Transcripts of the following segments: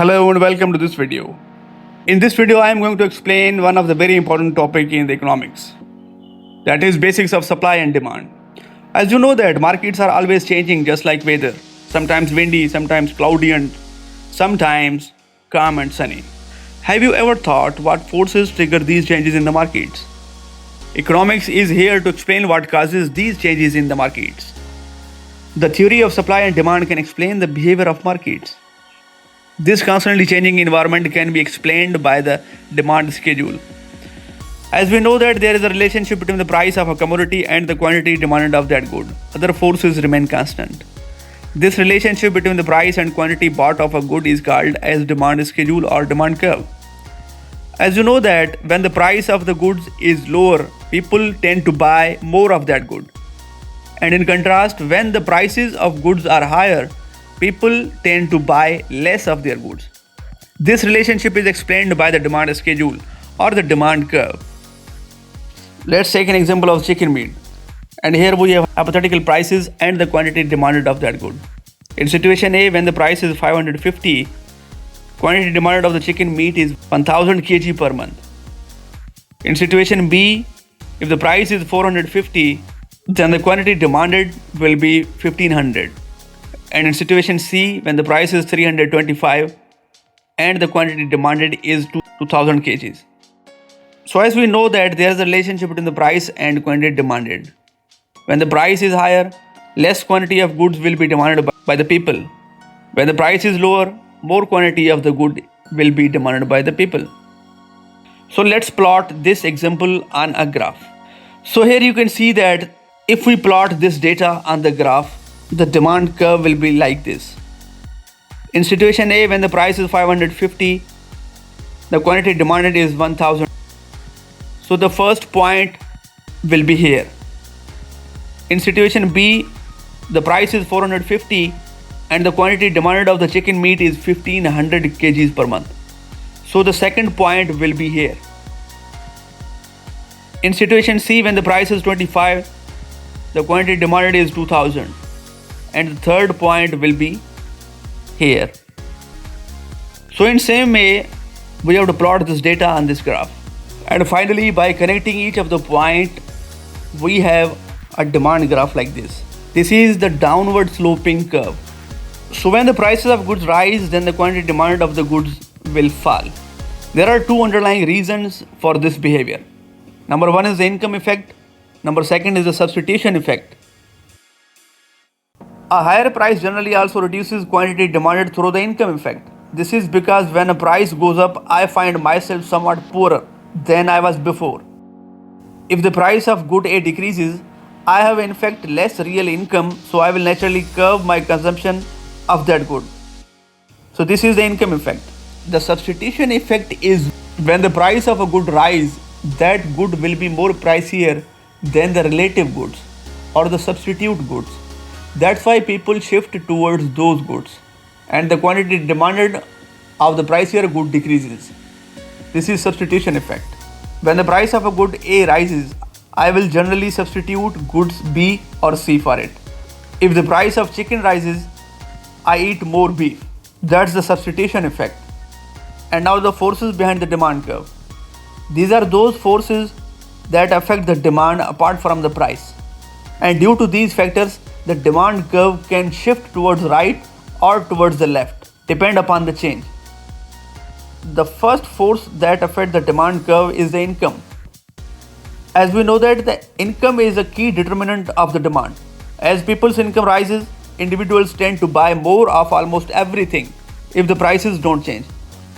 Hello and welcome to this video. In this video, I am going to explain one of the very important topic in the economics. That is basics of supply and demand. As you know that markets are always changing just like weather. Sometimes windy, sometimes cloudy and sometimes calm and sunny. Have you ever thought what forces trigger these changes in the markets? Economics is here to explain what causes these changes in the markets. The theory of supply and demand can explain the behavior of markets. This constantly changing environment can be explained by the demand schedule. As we know that there is a relationship between the price of a commodity and the quantity demanded of that good. Other forces remain constant. This relationship between the price and quantity bought of a good is called as demand schedule or demand curve. As you know that when the price of the goods is lower, people tend to buy more of that good. And in contrast, when the prices of goods are higher, people tend to buy less of their goods. This relationship is explained by the demand schedule or the demand curve. Let's take an example of chicken meat. And here we have hypothetical prices and the quantity demanded of that good. In situation A, when the price is 550, quantity demanded of the chicken meat is 1000 kg per month. In situation B, if the price is 450, then the quantity demanded will be 1500. And in situation C, when the price is 325 and the quantity demanded is 2000 kgs. So as we know that there is a relationship between the price and quantity demanded. When the price is higher, less quantity of goods will be demanded by the people. When the price is lower, more quantity of the good will be demanded by the people. So let's plot this example on a graph. So here you can see that if we plot this data on the graph, the demand curve will be like this. In situation A, when the price is 550, the quantity demanded is 1000. So the first point will be here. In situation B, the price is 450 and the quantity demanded of the chicken meat is 1500 kgs per month. So the second point will be here. In situation C, when the price is 25, the quantity demanded is 2000. And the third point will be here. So in same way, we have to plot this data on this graph. And finally, by connecting each of the point, we have a demand graph like this. This is the downward sloping curve. So when the prices of goods rise, then the quantity demanded of the goods will fall. There are two underlying reasons for this behavior. Number one is the income effect. Number second is the substitution effect. A higher price generally also reduces quantity demanded through the income effect. This is because when a price goes up, I find myself somewhat poorer than I was before. If the price of good A decreases, I have in fact less real income, so I will naturally curb my consumption of that good. So this is the income effect. The substitution effect is when the price of a good rise, that good will be more pricier than the relative goods or the substitute goods. That's why people shift towards those goods and the quantity demanded of the pricier good decreases. This is substitution effect. When the price of a good A rises, I will generally substitute goods B or C for it. If the price of chicken rises, I eat more beef. That's the substitution effect. And now the forces behind the demand curve. These are those forces that affect the demand apart from the price. And due to these factors, the demand curve can shift towards right or towards the left, depend upon the change. The first force that affects the demand curve is the income. As we know that the income is a key determinant of the demand. As people's income rises, individuals tend to buy more of almost everything if the prices don't change.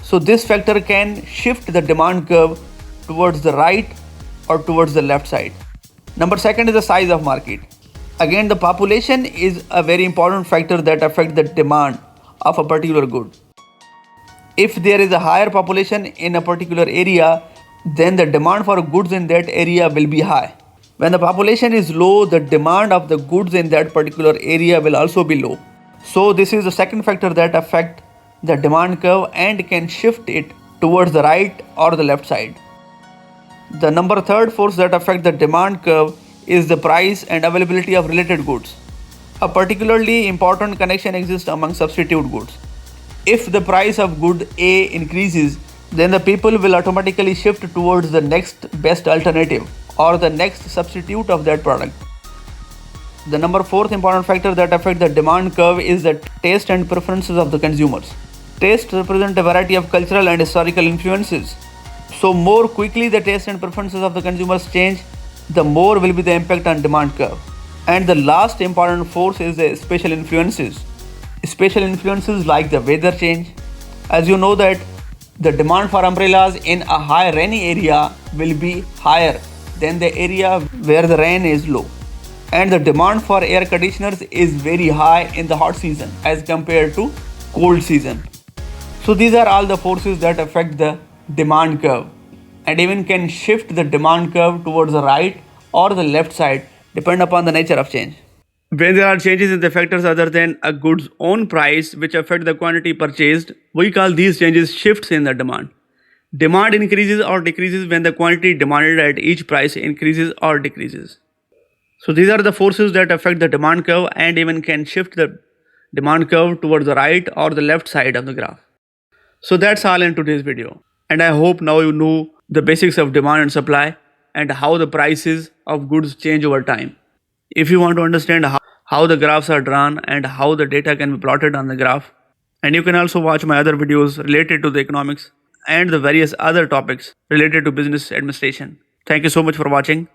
So this factor can shift the demand curve towards the right or towards the left side. Number second is the size of market. Again, the population is a very important factor that affects the demand of a particular good. If there is a higher population in a particular area, then the demand for goods in that area will be high. When the population is low, the demand of the goods in that particular area will also be low. So this is the second factor that affects the demand curve and can shift it towards the right or the left side. The number third force that affects the demand curve is the price and availability of related goods. A particularly important connection exists among substitute goods. If the price of good A increases, then the people will automatically shift towards the next best alternative or the next substitute of that product. The number fourth important factor that affects the demand curve is the taste and preferences of the consumers. Taste represent a variety of cultural and historical influences. So more quickly the taste and preferences of the consumers change, the more will be the impact on demand curve. And the last important force is the spatial influences. Spatial influences like the weather change. As you know that the demand for umbrellas in a high rainy area will be higher than the area where the rain is low. And the demand for air conditioners is very high in the hot season as compared to cold season. So these are all the forces that affect the demand curve and even can shift the demand curve towards the right or the left side depend upon the nature of change. When there are changes in the factors other than a good's own price which affect the quantity purchased, we call these changes shifts in the demand. Demand increases or decreases when the quantity demanded at each price increases or decreases. So these are the forces that affect the demand curve and even can shift the demand curve towards the right or the left side of the graph. So that's all in today's video. And I hope now you know the basics of demand and supply and how the prices of goods change over time. If you want to understand how the graphs are drawn and how the data can be plotted on the graph, and you can also watch my other videos related to the economics and the various other topics related to business administration. Thank you so much for watching.